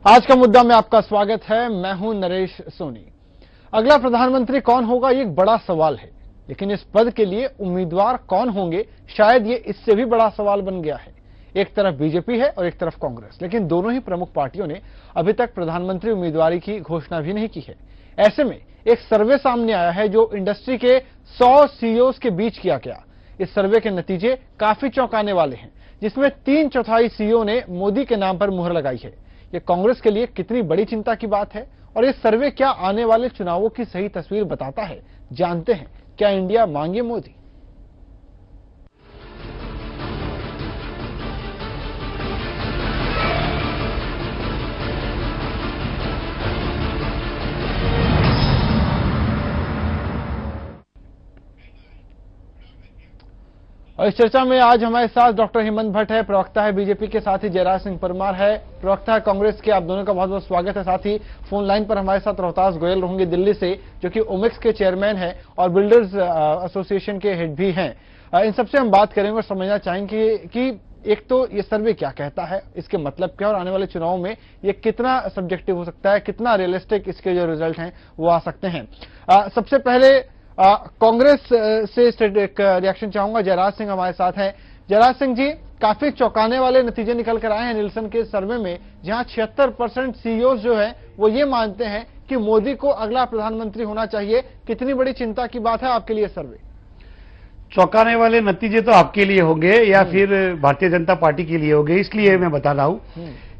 आज का मुद्दा में आपका स्वागत है। मैं हूं नरेश सोनी। अगला प्रधानमंत्री कौन होगा, ये एक बड़ा सवाल है, लेकिन इस पद के लिए उम्मीदवार कौन होंगे, शायद ये इससे भी बड़ा सवाल बन गया है। एक तरफ बीजेपी है और एक तरफ कांग्रेस, लेकिन दोनों ही प्रमुख पार्टियों ने अभी तक प्रधानमंत्री उम्मीदवारी की घोषणा भी नहीं की है। ऐसे में एक सर्वे सामने आया है जो इंडस्ट्री के 100 सीईओज के बीच किया गया। इस सर्वे के नतीजे काफी चौंकाने वाले हैं, जिसमें 3/4 सीईओ ने मोदी के नाम पर मुहर लगाई है। ये कांग्रेस के लिए कितनी बड़ी चिंता की बात है और ये सर्वे क्या आने वाले चुनावों की सही तस्वीर बताता है, जानते हैं। क्या इंडिया मांगे मोदी? और इस चर्चा में आज हमारे साथ डॉक्टर हेमंत भट्ट है, प्रवक्ता है बीजेपी के, साथ ही जयराज सिंह परमार है, प्रवक्ता है कांग्रेस के। आप दोनों का बहुत बहुत स्वागत है। साथ ही फोन लाइन पर हमारे साथ रोहतास गोयल रहेंगे दिल्ली से, जो कि ओमिक्स के चेयरमैन हैं और बिल्डर्स एसोसिएशन के हेड भी हैं। इन सबसे हम बात करेंगे और समझना चाहेंगे कि एक तो ये सर्वे क्या कहता है, इसके मतलब क्या, और आने वाले चुनाव में ये कितना सब्जेक्टिव हो सकता है, कितना रियलिस्टिक इसके जो रिजल्ट हैं वो आ सकते हैं। सबसे पहले कांग्रेस से एक रिएक्शन चाहूंगा। जयराज सिंह हमारे साथ हैं। जयराज सिंह जी, काफी चौंकाने वाले नतीजे निकल कर आए हैं निल्सन के सर्वे में, जहां 76% सीईओज जो है वो ये मानते हैं कि मोदी को अगला प्रधानमंत्री होना चाहिए। कितनी बड़ी चिंता की बात है आपके लिए सर्वे? चौंकाने वाले नतीजे तो आपके लिए होंगे या फिर भारतीय जनता पार्टी के लिए होंगे, इसलिए मैं बता रहा हूं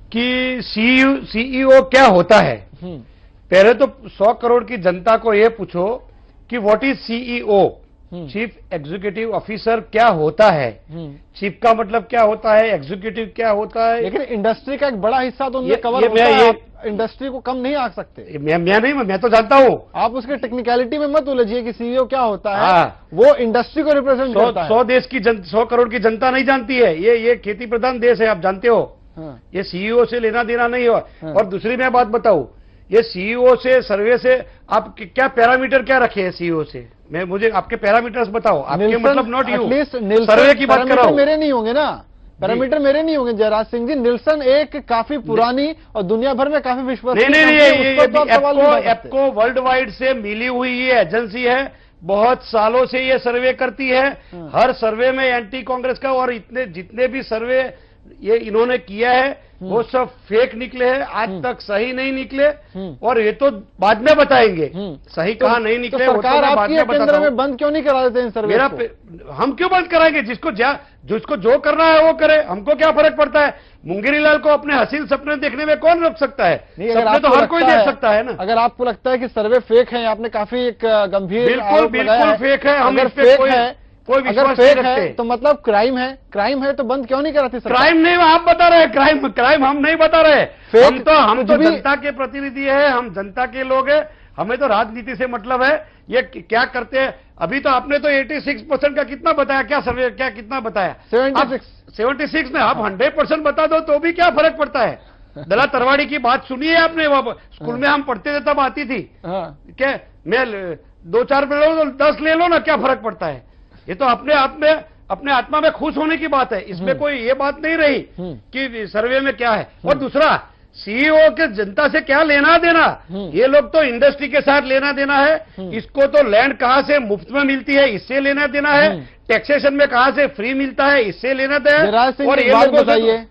कि सीईओ क्या होता है। पहले तो 100 करोड़ की जनता को यह पूछो कि what is CEO, chief executive officer क्या होता है। चीफ का मतलब क्या होता है, एग्जीक्यूटिव क्या होता है। लेकिन इंडस्ट्री का एक बड़ा हिस्सा तो उनमें कवर होता है, आप इंडस्ट्री को कम नहीं आंक सकते। मैं तो जानता हूं। आप उसके टेक्निकलिटी में मत उलझिए कि सीईओ क्या होता है। वो इंडस्ट्री को रिप्रेजेंट करता है। 100 करोड़ की जनता नहीं जानती है। ये खेती प्रधान देश है, आप जानते हो। ये सीईओ से लेना देना नहीं हो। और दूसरी मैं बात बताऊं, ये सीईओ से, सर्वे से आप क्या पैरामीटर क्या रखे हैं सीईओ से? मुझे आपके पैरामीटर्स बताओ। आपके मतलब नॉट यू, सर्वे की बात कर रहा हूं। मेरे नहीं होंगे ना, पैरामीटर मेरे नहीं होंगे जयराज सिंह जी। निल्सन एक काफी पुरानी और दुनिया भर में काफी विश्वसनीय एप्को वर्ल्ड वाइड से मिली हुई ये एजेंसी है, बहुत सालों से ये सर्वे करती है। हर सर्वे में एंटी कांग्रेस का, और इतने जितने भी सर्वे ये इन्होंने किया है वो सब फेक निकले हैं, आज तक सही नहीं निकले। और ये तो बाद में बताएंगे सही कहां नहीं निकले। तो सरकार आपकी केंद्र में बंद क्यों नहीं करा देते इन सर्वे को? हम क्यों बंद कराएंगे? जिसको जो करना है वो करे, हमको क्या फर्क पड़ता है। मुंगेरी लाल को अपने हसीन सपने देखने में कौन रोक सकता है? सपने तो हर कोई देख सकता है ना। अगर आपको लगता है कि सर्वे फेक है, आपने काफी एक गंभीर बिल्कुल फेक है। हम अगर फेक है, कोई विश्वास नहीं रखते, तो मतलब क्राइम है। क्राइम है तो बंद क्यों नहीं कराती सरकार? क्राइम नहीं, आप बता रहे हैं क्राइम हम नहीं बता रहे। हम तो जनता के प्रतिनिधि है, हम जनता के लोग हैं, हमें तो राजनीति से मतलब है। ये क्या करते हैं? अभी तो आपने तो 86% का कितना बताया, क्या सर्वे क्या कितना बताया? 76 में आप 100% बता दो तो भी क्या फर्क पड़ता है? दला तरवाड़ी की बात सुनी है आपने? स्कूल में हम पढ़ते थे तब आती थी। क्या मैं 2-4 ले लो, 10 ले लो ना, क्या फर्क पड़ता है? ये तो अपने आत्मा में खुश होने की बात है। इसमें कोई ये बात नहीं रही कि सर्वे में क्या है। और दूसरा, सीईओ के जनता से क्या लेना देना? ये लोग तो इंडस्ट्री के साथ लेना देना है। इसको तो लैंड कहां से मुफ्त में मिलती है, इससे लेना देना है। टैक्सेशन में कहां से फ्री मिलता है, इससे लेना देना है। और ये बात बताइए,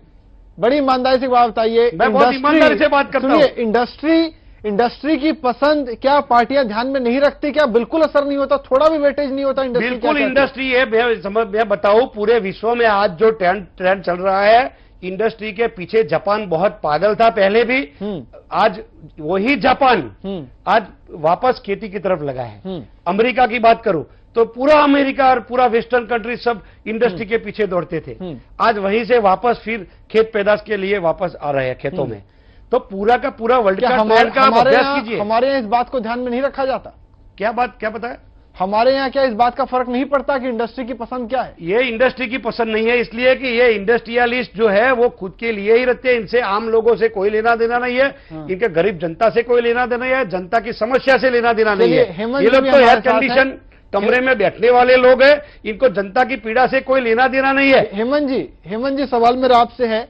बड़ी ईमानदारी से बात बताइए। मैं बहुत ईमानदारी से बात करता हूं। इंडस्ट्री की पसंद क्या पार्टियां ध्यान में नहीं रखती? क्या बिल्कुल असर नहीं होता, थोड़ा भी वेटेज नहीं होता इंडस्ट्री? बिल्कुल इंडस्ट्री है। मैं बताऊं, पूरे विश्व में आज जो ट्रेंड चल रहा है, इंडस्ट्री के पीछे जापान बहुत पागल था पहले भी। आज वही जापान आज वापस खेती की तरफ लगा है। अमेरिका की बात करूं तो पूरा अमेरिका और पूरा वेस्टर्न कंट्री सब इंडस्ट्री के पीछे दौड़ते थे। आज वहीं से वापस फिर खेत पैदाश के लिए वापस आ रहे हैं खेतों में। तो पूरा का पूरा वर्ल्ड का ट्रेंड का अभ्यास कीजिए। हमारे यहाँ इस बात को ध्यान में नहीं रखा जाता? क्या बताया? हमारे यहाँ क्या इस बात का फर्क नहीं पड़ता कि इंडस्ट्री की पसंद क्या है? ये इंडस्ट्री की पसंद नहीं है, इसलिए कि ये इंडस्ट्रियलिस्ट जो है वो खुद के लिए ही रहते हैं। इनसे आम लोगों से कोई लेना देना नहीं है। इनके गरीब जनता से कोई लेना देना है, जनता की समस्या से लेना देना नहीं है। ये लोग तो एयर कंडीशन कमरे में बैठने वाले लोग हैं, इनको जनता की पीड़ा से कोई लेना देना नहीं है। हेमंत जी, सवाल मेरा आपसे है,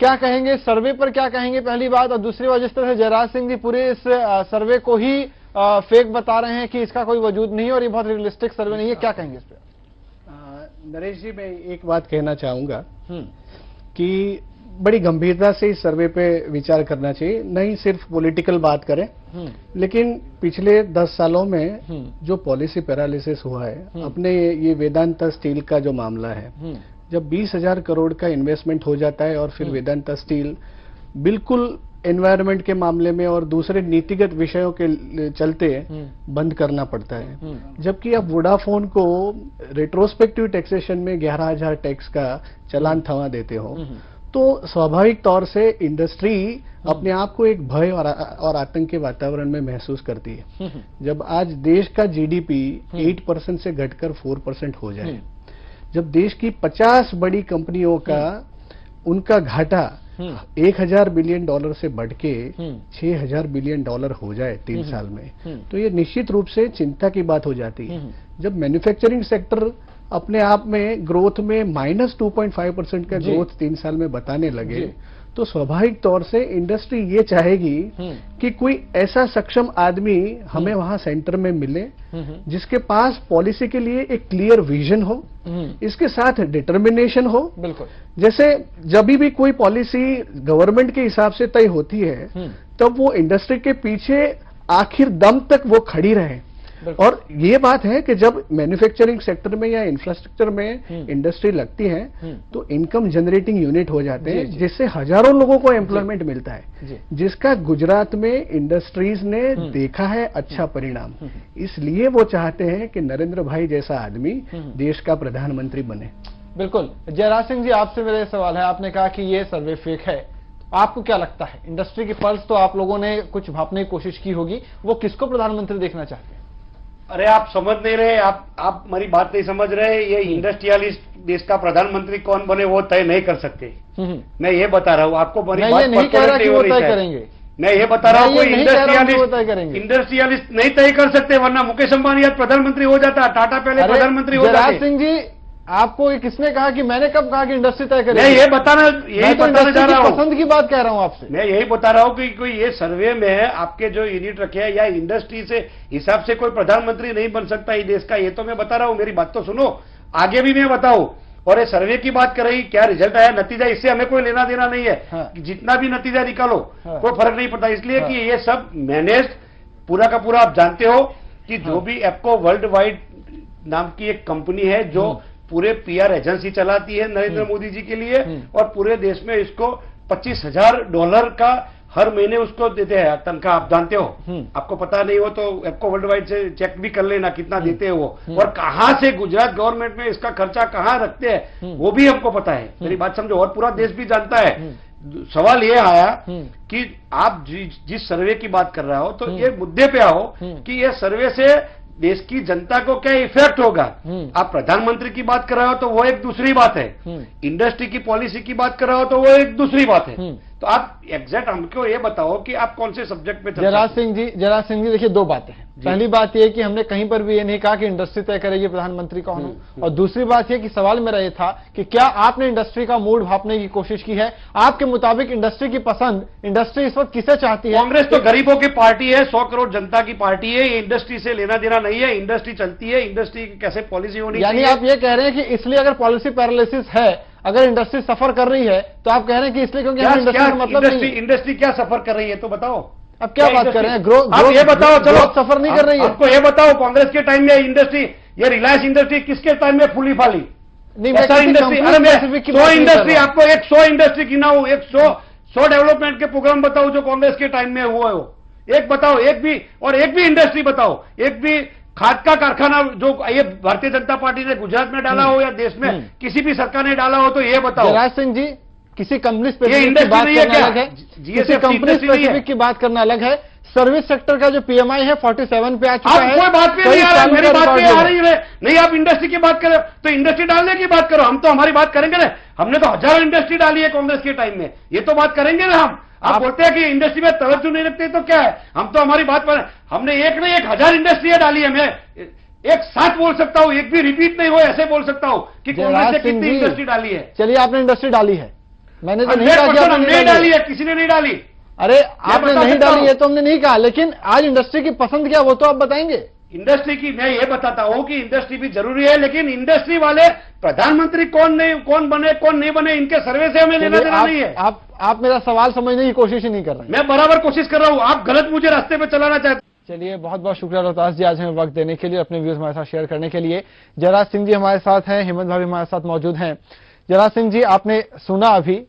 क्या कहेंगे सर्वे पर, क्या कहेंगे पहली बात, और दूसरी बात जिस तरह से जयराज सिंह जी पूरे इस सर्वे को ही फेक बता रहे हैं कि इसका कोई वजूद नहीं है और ये बहुत रियलिस्टिक सर्वे नहीं है, क्या कहेंगे इस पर? नरेश जी, मैं एक बात कहना चाहूंगा कि बड़ी गंभीरता से इस सर्वे पे विचार करना चाहिए, नहीं सिर्फ पॉलिटिकल बात करें, लेकिन पिछले 10 सालों में जो पॉलिसी पैरालिसिस हुआ है, अपने ये वेदांता स्टील का जो मामला है, जब 20,000 करोड़ का इन्वेस्टमेंट हो जाता है और फिर वेदांता स्टील बिल्कुल एनवायरनमेंट के मामले में और दूसरे नीतिगत विषयों के चलते बंद करना पड़ता है, जबकि अब वोडाफोन को रेट्रोस्पेक्टिव टैक्सेशन में 11,000 टैक्स का चालान थमा देते हो, तो स्वाभाविक तौर से इंडस्ट्री अपने आप को एक भय और आतंक के वातावरण में महसूस करती है। जब आज देश का जीडीपी 8% से घटकर 4% हो जाए, जब देश की 50 बड़ी कंपनियों का उनका घाटा 1,000 बिलियन डॉलर से बढ़ के 6,000 बिलियन डॉलर हो जाए 3 साल में, तो ये निश्चित रूप से चिंता की बात हो जाती है। जब मैन्युफैक्चरिंग सेक्टर अपने आप में ग्रोथ में -2.5% का ग्रोथ 3 साल में बताने लगे, तो स्वाभाविक तौर से इंडस्ट्री ये चाहेगी कि कोई ऐसा सक्षम आदमी हमें वहां सेंटर में मिले, जिसके पास पॉलिसी के लिए एक क्लियर विजन हो, इसके साथ डिटर्मिनेशन हो। बिल्कुल, जैसे जब भी कोई पॉलिसी गवर्नमेंट के हिसाब से तय होती है, तब वो इंडस्ट्री के पीछे आखिर दम तक वो खड़ी रहे। और ये बात है कि जब मैन्युफैक्चरिंग सेक्टर में या इंफ्रास्ट्रक्चर में इंडस्ट्री लगती है, तो इनकम जनरेटिंग यूनिट हो जाते हैं, जिससे हजारों लोगों को एम्प्लॉयमेंट मिलता है, जिसका गुजरात में इंडस्ट्रीज ने देखा है अच्छा परिणाम। इसलिए वो चाहते हैं कि नरेंद्र भाई जैसा आदमी देश का प्रधानमंत्री बने। बिल्कुल। जयराज सिंह जी, आपसे मेरा सवाल है, आपने कहा कि ये सर्वे फेक है, आपको क्या लगता है इंडस्ट्री की पल्स तो आप लोगों ने कुछ भापने की कोशिश की होगी, वो किसको प्रधानमंत्री देखना चाहते हैं? अरे आप समझ नहीं रहे, आप हमारी बात नहीं समझ रहे। ये इंडस्ट्रियलिस्ट देश का प्रधानमंत्री कौन बने वो तय नहीं कर सकते। मैं ये बता रहा हूँ आपको, मैं ये नहीं कह रहा कि वो तय करेंगे, मैं ये बता रहा हूँ कोई इंडस्ट्रियलिस्ट नहीं तय कर सकते, वरना मुकेश अंबानी आज प्रधानमंत्री हो जाता, टाटा पहले प्रधानमंत्री हो जाते। जयराज सिंह जी, आपको किसने कहा कि, मैंने कब कहा कि इंडस्ट्री तय करेगी? मैं यही बताना जा रहा हूँ, पसंद की बात कह रहा हूँ आपसे। मैं यही बता रहा हूँ कि कोई ये सर्वे में आपके जो यूनिट रखे हैं या इंडस्ट्री से हिसाब से कोई प्रधानमंत्री नहीं बन सकता ये देश का, ये तो मैं बता रहा हूँ। मेरी बात तो सुनो, आगे भी मैं बताऊं। और ये सर्वे की बात कर रही, क्या रिजल्ट आया, नतीजा, इससे हमें कोई लेना देना नहीं है। हाँ। जितना भी नतीजा निकालो कोई फर्क नहीं पड़ता, इसलिए कि ये सब मैनेज्ड पूरा का पूरा। आप जानते हो कि जो भी एप्को वर्ल्ड वाइड नाम की एक कंपनी है जो पूरे पीआर एजेंसी चलाती है नरेंद्र मोदी जी के लिए, और पूरे देश में इसको $25,000 का हर महीने उसको देते हैं तनख्वाह। आप जानते हो, आपको पता नहीं हो तो एप्को वर्ल्ड वाइड से चेक भी कर लेना कितना देते हैं वो, और कहां से गुजरात गवर्नमेंट में इसका खर्चा कहां रखते हैं वो भी हमको पता है। मेरी बात समझो, और पूरा देश भी जानता है। सवाल ये आया कि आप जिस सर्वे की बात कर रहे हो, तो ये मुद्दे पे आओ कि ये सर्वे से देश की जनता को क्या इफेक्ट होगा। आप प्रधानमंत्री की बात कर रहे हो तो वो एक दूसरी बात है, इंडस्ट्री की पॉलिसी की बात कर रहे हो तो वो एक दूसरी बात है। तो आप एग्जैक्ट हमको ये बताओ कि आप कौन से सब्जेक्ट पे। जयराज सिंह जी देखिए, दो बातें हैं। पहली बात यह कि हमने कहीं पर भी ये नहीं कहा कि इंडस्ट्री तय करेगी प्रधानमंत्री कौन हो, और दूसरी बात यह कि सवाल मेरा ये था कि क्या आपने इंडस्ट्री का मूड भापने की कोशिश की है? आपके मुताबिक इंडस्ट्री की पसंद, इंडस्ट्री इस वक्त किसे चाहती है? कांग्रेस तो गरीबों की पार्टी है, 100 करोड़ जनता की पार्टी है, ये इंडस्ट्री से लेना देना नहीं है। इंडस्ट्री चलती है, इंडस्ट्री की कैसे पॉलिसी होनी चाहिए। यानी आप ये कह रहे हैं कि इसलिए अगर पॉलिसी पैरालिसिस है, अगर इंडस्ट्री सफर कर रही है, तो आप कह रहे हैं कि इसलिए क्योंकि इंडस्ट्री का मतलब नहीं। इंडस्ट्री क्या सफर कर रही है तो बताओ। अब क्या बात कर रहे हैं? ग्रोथ, आप ये बताओ, चलो सफर नहीं कर रही है। आपको ये बताओ, कांग्रेस के टाइम में इंडस्ट्री, ये रिलायंस इंडस्ट्री किसके टाइम में फूली फाली? नहीं, ऐसा इंडस्ट्री, अरे मैं 100 इंडस्ट्री आपको 100 इंडस्ट्री गिनाऊं, 100 डेवलपमेंट के प्रोग्राम बताओ जो कांग्रेस के टाइम में हुआ हो, एक बताओ, एक भी इंडस्ट्री बताओ, एक भी खाद का कारखाना जो ये भारतीय जनता पार्टी ने गुजरात में डाला हो या देश में किसी भी सरकार ने डाला हो तो ये बताओ। जयराज सिंह जी, किसी कंपनी स्पेसिफिक की बात करना अलग है, किसी कंपनी स्पेसिफिक की बात करना अलग है। सर्विस सेक्टर का जो पीएमआई है 47 पे आ चुका है। कोई बात पे नहीं आ रहा, मेरी बात पे आ रही है। नहीं, आप इंडस्ट्री की बात करो तो इंडस्ट्री डालने की बात करो, हम तो हमारी बात करेंगे ना। हमने तो हजारों इंडस्ट्री डाली है कांग्रेस के टाइम में, ये तो बात करेंगे ना हम। आप बोलते हैं कि इंडस्ट्री में तवज्जो नहीं रखते तो क्या है, हम तो हमारी बात पर, हमने एक नहीं 1,000 इंडस्ट्रियां डाली है। मैं एक साथ बोल सकता हूं, एक भी रिपीट नहीं हो ऐसे बोल सकता हूं कि कांग्रेस ने कितनी इंडस्ट्री डाली है। चलिए, आपने इंडस्ट्री डाली है, मैंने तो नहीं कहा कि आपने नहीं डाली है, किसी ने नहीं डाली। अरे आपने नहीं डाली है तो हमने नहीं कहा, लेकिन आज इंडस्ट्री की पसंद क्या वो तो आप बताएंगे। इंडस्ट्री की मैं ये बताता हूं कि इंडस्ट्री भी जरूरी है, लेकिन इंडस्ट्री वाले प्रधानमंत्री कौन बने कौन नहीं बने, इनके सर्वे से हमें लेना देना नहीं है। आप मेरा सवाल समझने की कोशिश ही नहीं कर रहे। मैं बराबर कोशिश कर रहा हूं, आप गलत मुझे रास्ते पे चलाना चाहते। चलिए, बहुत बहुत शुक्रिया रोहतास जी, आज हमें वक्त देने के लिए, अपने व्यूज हमारे साथ शेयर करने के लिए। जयराज सिंह जी हमारे साथ हैं, हेमंत भाभी हमारे साथ मौजूद हैं। जयराज सिंह जी, आपने सुना अभी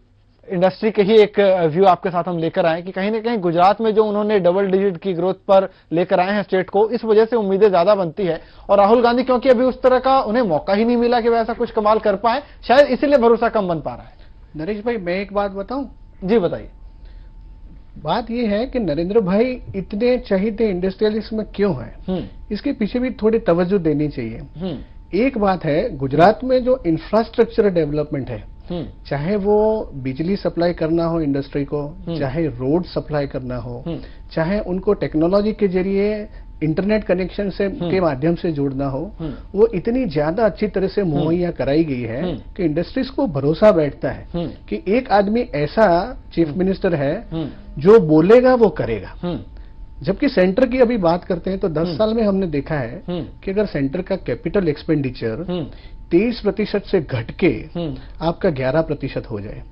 इंडस्ट्री के ही एक व्यू आपके साथ हम लेकर आए कि कहीं ना कहीं गुजरात में जो उन्होंने डबल डिजिट की ग्रोथ पर लेकर आए हैं स्टेट को, इस वजह से उम्मीदें ज्यादा बनती है। और राहुल गांधी क्योंकि अभी उस तरह का उन्हें मौका ही नहीं मिला कि वह ऐसा कुछ कमाल कर पाए, शायद इसीलिए भरोसा कम बन पा रहा है। नरेश भाई, मैं एक बात बताऊं? जी बताइए। बात यह है कि नरेंद्र भाई इतने चहीते इंडस्ट्रियलिस्ट में क्यों हैं, इसके पीछे भी थोड़ी तवज्जो देनी चाहिए। एक बात है, गुजरात में जो इंफ्रास्ट्रक्चर डेवलपमेंट है, चाहे वो बिजली सप्लाई करना हो इंडस्ट्री को, चाहे रोड सप्लाई करना हो, चाहे उनको टेक्नोलॉजी के जरिए इंटरनेट कनेक्शन से के माध्यम से जोड़ना हो, वो इतनी ज्यादा अच्छी तरह से मुहैया कराई गई है कि इंडस्ट्रीज को भरोसा बैठता है कि एक आदमी ऐसा चीफ मिनिस्टर है जो बोलेगा वो करेगा। जबकि सेंटर की अभी बात करते हैं तो 10 साल में हमने देखा है कि अगर सेंटर का कैपिटल एक्सपेंडिचर 23% से घट के आपका 11% हो जाए,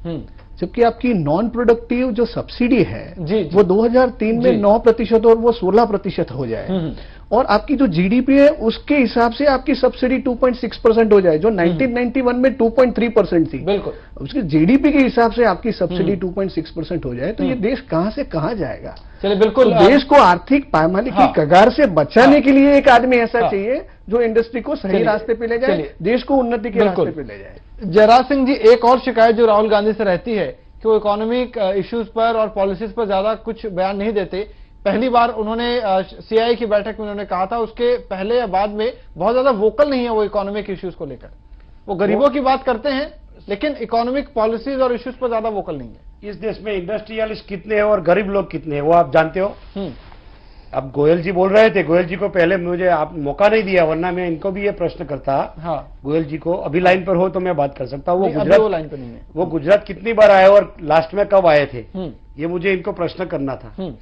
जबकि आपकी नॉन प्रोडक्टिव जो सब्सिडी है वो 2003 में 9% और वो 16% हो जाए, और आपकी जो जीडीपी है उसके हिसाब से आपकी सब्सिडी 2.6% हो जाए, जो 1991 में 2.3% थी। बिल्कुल, उसके जीडीपी के हिसाब से आपकी सब्सिडी 2.6% हो जाए, तो ये देश कहां से कहां जाएगा। चलिए, बिल्कुल, तो देश को आर्थिक पायमाली की कगार से बचाने के लिए एक आदमी ऐसा चाहिए जो इंडस्ट्री को सही रास्ते पे ले जाए, देश को उन्नति के रास्ते पे ले जाए। जयराज सिंह जी, एक और शिकायत जो राहुल गांधी से रहती है कि वो इकोनॉमिक इश्यूज पर और पॉलिसीज पर ज्यादा कुछ बयान नहीं देते। पहली बार उन्होंने सीआई की बैठक में उन्होंने कहा था, उसके पहले या बाद में बहुत ज्यादा वोकल नहीं है वो इकोनॉमिक इश्यूज को लेकर। वो गरीबों की बात करते हैं लेकिन इकोनॉमिक पॉलिसीज और इश्यूज पर ज्यादा वोकल नहीं है। इस देश में इंडस्ट्रियलिस्ट कितने हैं और गरीब लोग कितने हैं वो आप जानते हो। अब गोयल जी बोल रहे थे, गोयल जी को पहले मुझे आप मौका नहीं दिया, वरना मैं इनको भी ये प्रश्न करता। हाँ, गोयल जी को अभी लाइन पर हो तो मैं बात कर सकता हूँ। वो गुजरात लाइन पर नहीं है। वो गुजरात कितनी बार आए और लास्ट में कब आए थे, ये मुझे इनको प्रश्न करना था।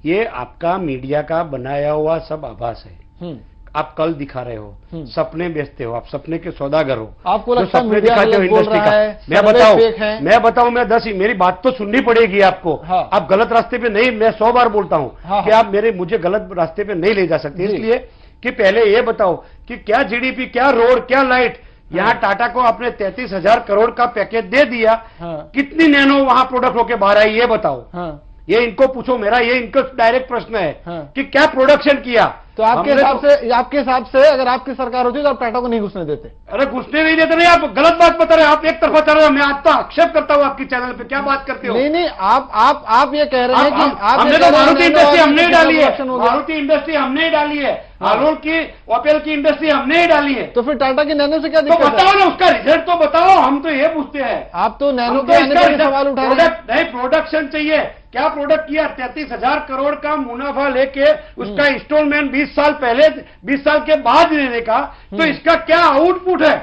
ये आपका मीडिया का बनाया हुआ सब आभास है। आप कल दिखा रहे हो, सपने बेचते हो, आप सपने के सौदागर हो। आपको लगता है मीडिया गलत बोल रहा है? मैं बताऊं, मैं 10 मेरी बात तो सुननी पड़ेगी आपको। हाँ। आप गलत रास्ते पे नहीं, मैं 100 बार बोलता हूं कि आप मुझे गलत रास्ते पे नहीं ले जा सकते। इसलिए कि पहले ये बताओ कि क्या जीडीपी, क्या रोड, क्या लाइट। यहाँ टाटा को आपने 33,000 करोड़ का पैकेज दे दिया, कितनी नैनो वहां प्रोडक्ट होके बाहर आई, ये बताओ। ये इनको पूछो, मेरा ये इनको डायरेक्ट प्रश्न है कि क्या प्रोडक्शन किया। तो आपके हिसाब से अगर आपकी सरकार होती तो आप टाटा को नहीं घुसने देते? अरे घुसने नहीं देते नहीं, आप गलत बात बता रहे हो, आप एक तरफा चल रहे हो। मैं आज तो आक्षेप करता हूँ आपकी चैनल पे, क्या बात करते हो? नहीं, आप ये कह रहे हैं कि हमने तो मारुति इंडस्ट्री हमने डाली है, मारुति इंडस्ट्री हमने डाली है, हालोल की ओपेल की इंडस्ट्री हमने ही डाली है। तो फिर टाटा की नैनो से क्या दिक्कत है? तो बताओ ना, उसका रिजल्ट तो बताओ। हम तो ये पूछते हैं। आप तो नैनो के आने पर सवाल उठा रहे हैं। नहीं, प्रोडक्शन चाहिए। क्या प्रोडक्ट किया? 33,000 करोड़ का मुनाफा लेके उसका इंस्टॉलमेंट 20 साल पहले, 20 साल के बाद लेने का, तो इसका क्या आउटपुट है?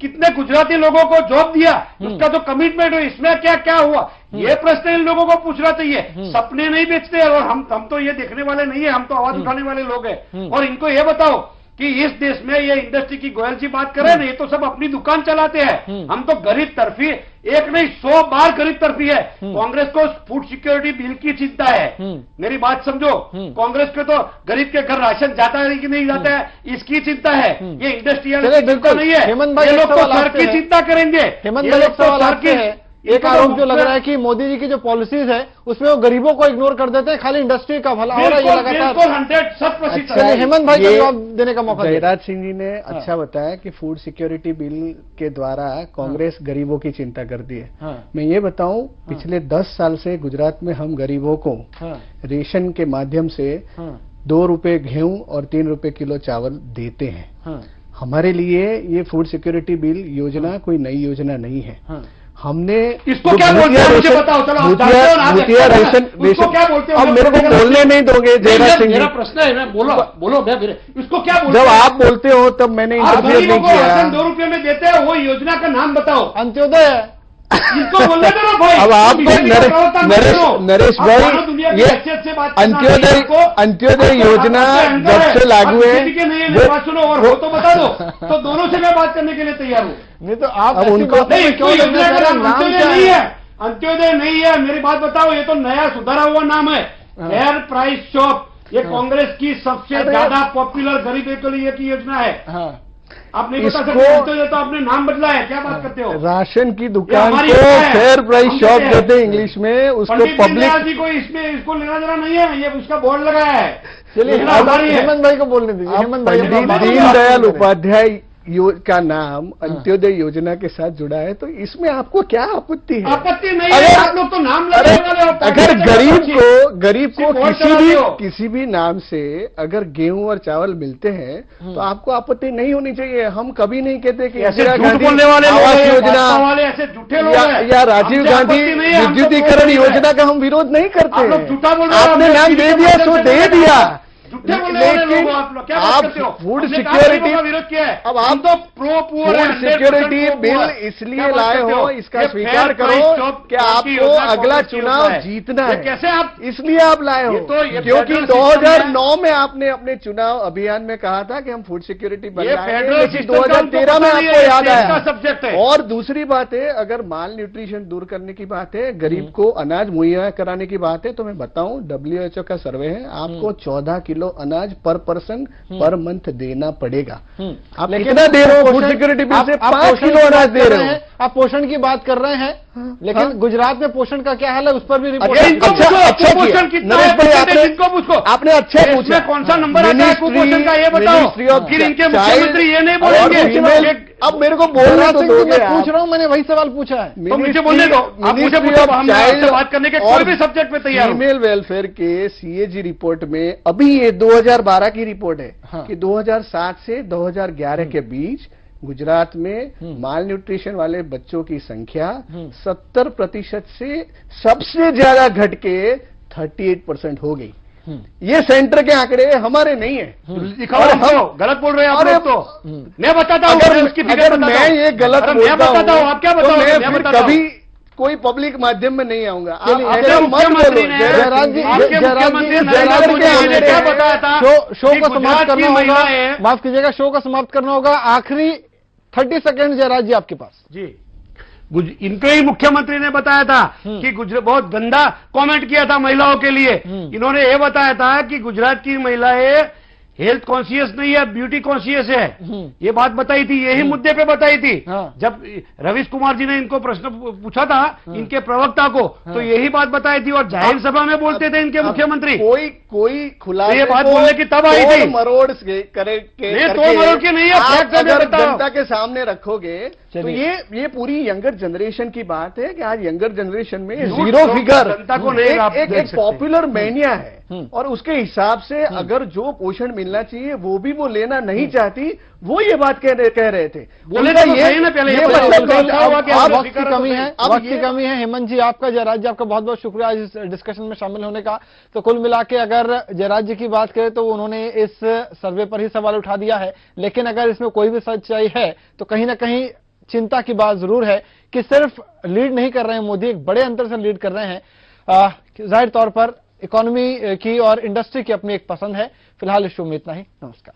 कितने गुजराती लोगों को जॉब दिया, उसका तो कमिटमेंट है, इसमें क्या क्या हुआ? ये प्रश्न इन लोगों को पूछना चाहिए। सपने नहीं बेचते, और हम तो ये देखने वाले नहीं है, हम तो आवाज उठाने वाले लोग हैं। और इनको ये बताओ कि इस देश में ये इंडस्ट्री की गोयल जी बात कर रहे हैं, ये तो सब अपनी दुकान चलाते हैं। हम तो गरीब तरफी, एक नहीं 100 बार गरीब तरफी है। कांग्रेस को फूड सिक्योरिटी बिल की चिंता है, मेरी बात समझो। कांग्रेस को तो गरीब के घर राशन जाता है कि नहीं जाता है इसकी चिंता है। ये इंडस्ट्रियल चिंता नहीं है। ये लोग तो सर की चिंता करेंगे। हेमंत भाई, तो सर की एक आरोप जो लग रहा है कि मोदी जी की जो पॉलिसीज है उसमें वो गरीबों को इग्नोर कर देते हैं, खाली इंडस्ट्री का भला हो रहा है। ये लगातार 100% हेमंत भाई को जवाब देने का मौका। जयराज सिंह जी ने अच्छा बताया कि फूड सिक्योरिटी बिल के द्वारा कांग्रेस गरीबों की चिंता करती है। मैं ये बताऊं, पिछले 10 साल से गुजरात में हम गरीबों को रेशन के माध्यम से 2 रुपए गेहूं और 3 रुपए किलो चावल देते हैं। हमारे लिए ये फूड सिक्योरिटी बिल योजना कोई नई योजना नहीं है। हमने इसको क्या बोलते हैं मुझे बताओ। चलो भूतिया रेशन क्या बोलते हो? अब मेरे को बोलने नहीं दोगे जयराज सिंह? मेरा प्रश्न है, मैं बोलो इसको क्या बोलते जब आप बोलते हो तब मैंने इंटरफेयर नहीं किया। 2 रुपये में देते हैं, वो योजना का नाम बताओ। अंत्योदय इनको बोलने दो ना भाई। अब आपको नरेश भाई, ये अंत्योदय योजना जब से लागू है, वो बात सुनो और हो तो बता दो, तो दोनों से मैं बात करने के लिए तैयार हूँ। नहीं तो आप अब उनको नहीं है, अंत्योदय नहीं है, मेरी बात बताओ, ये तो नया सुधारा हुआ नाम है, फेयर प्राइस शॉप। ये कांग्रेस की सबसे ज्यादा पॉपुलर गरीबों के लिए की योजना है। आप नहीं बता सकते, अंत्योदय तो आपने नाम बदला है, क्या बात करते हो? राशन की दुकान को फेयर प्राइस शॉप कहते हैं इंग्लिश में, उसको पब्लिक जी को इसमें इसको लेना देना नहीं है, ये उसका बोर्ड लगाया है। चलिए हेमंत भाई को बोलने दीजिए। हेमंत भाई, दीनदयाल उपाध्याय का नाम अंत्योदय योजना के साथ जुड़ा है, तो इसमें आपको क्या आपत्ति है? आपत्ति नहीं है, आप लोग तो नाम लगा रहे हो। अगर गरीब को किसी भी नाम से अगर गेहूं और चावल मिलते हैं तो आपको आपत्ति नहीं होनी चाहिए। हम कभी नहीं कहते कि इंदिरा गांधी बोलने वाले आवास योजना वाले ऐसे झूठे लोग हैं, या राजीव गांधी विद्युतीकरण योजना का हम विरोध नहीं करते। झूठा बोल रहे हो, आपने नाम दे दिया सो दे दिया, लेकिन आप फूड सिक्योरिटी विरोध किया है। अब आप तो pro poor food security bill इसलिए लाए हो, इसका स्वीकार करो कि आपको अगला चुनाव जीतना है। कैसे आप इसलिए आप लाए हो, क्योंकि 2009 में आपने अपने चुनाव अभियान में कहा था कि हम फूड सिक्योरिटी बनाएंगे, लेकिन 2013 में आपको याद आया। सब्जेक्ट है। और दूसरी बात है, अगर माल न्यूट्रिशन दूर करने की बात है, गरीब को अनाज मुहैया कराने की बात है, तो मैं बताऊं WHO का सर्वे है, आपको 14 किलो अनाज पर पर्सन पर मंथ देना पड़ेगा। आप कितना दे रहे हो? फूड सिक्योरिटी बिल से 5 किलो अनाज दे रहे हो। आप पोषण की बात कर रहे हैं, लेकिन गुजरात में पोषण का क्या हाल है, उस पर भी रिपोर्ट। अच्छा पोषण कितना है, आपने अच्छा पूछा, कौन सा नंबर आता है कुपोषण का, ये बताओ। फिर इनके मुख्यमंत्री ये नहीं बोलेंगे। अब मेरे को बोलना तो मैं पूछ रहा हूँ, मैंने वही सवाल पूछा है, तो मुझे बोलने दो। आप मुझे पूछो, हम आपसे बात करने के कोई भी सब्जेक्ट पे तैयार हूं। फीमेल वेलफेयर के CAG रिपोर्ट में अभी ये 2012 की रिपोर्ट है कि 2007 से 2011 के बीच गुजरात में माल न्यूट्रिशन वाले बच्चों की संख्या 70% से सबसे ज्यादा घट के 38% हो गई। ये सेंटर के आंकड़े हमारे नहीं है। दिखाओ, गलत बोल रहे हैं आप लोग। तो मैं बताता हूँ, अगर मैं ये गलत बोलता हूँ, आप क्या बताओ, मैं फिर कभी कोई पब्लिक माध्यम में नहीं आऊंगा। मुख्यमंत्री ने क्या बताया था, शो को समाप्त करना होगा, माफ कीजिएगा, शो को समाप्त करना होगा। आखिरी 30 सेकंड जयराज जी आपके पास। जी, इनके ही मुख्यमंत्री ने बताया था कि गुजरात बहुत गंदा कमेंट किया था महिलाओं के लिए। इन्होंने ये बताया था कि गुजरात की महिलाएं हेल्थ कॉन्शियस नहीं है, ब्यूटी कॉन्शियस है। ये बात बताई थी, यही मुद्दे पे बताई थी। जब रवीश कुमार जी ने इनको प्रश्न पूछा था, इनके प्रवक्ता को, तो यही बात बताई थी और जाहिर सभा में बोलते थे इनके मुख्यमंत्री। कोई खुलासा ये बात बोलने की तब आई थी। मरोड़ के नहीं है, अगर जनता के सामने रखोगे तो ये पूरी यंगर जनरेशन की बात है कि आज यंगर जनरेशन में जीरो फिगर जनता को एक पॉपुलर मैनिया है, और उसके हिसाब से अगर जो पोषण मिलना चाहिए वो भी वो लेना नहीं चाहती, वो ये बात कह रहे थे। बोले तो ये ना पहले वक्त की कमी है, वक्त की कमी है। हेमंत जी आपका, जयराज जी आपका बहुत बहुत शुक्रिया इस डिस्कशन में शामिल होने का। तो कुल मिला के अगर जयराज जी की बात करें तो उन्होंने इस सर्वे पर ही सवाल उठा दिया है, लेकिन अगर इसमें कोई भी सच्चाई है तो कहीं ना कहीं चिंता की बात जरूर है कि सिर्फ लीड नहीं कर रहे हैं मोदी, एक बड़े अंतर से लीड कर रहे हैं। जाहिर तौर पर इकोनॉमी की और इंडस्ट्री की अपनी एक पसंद है। फिलहाल इस शो में इतना ही। नमस्कार।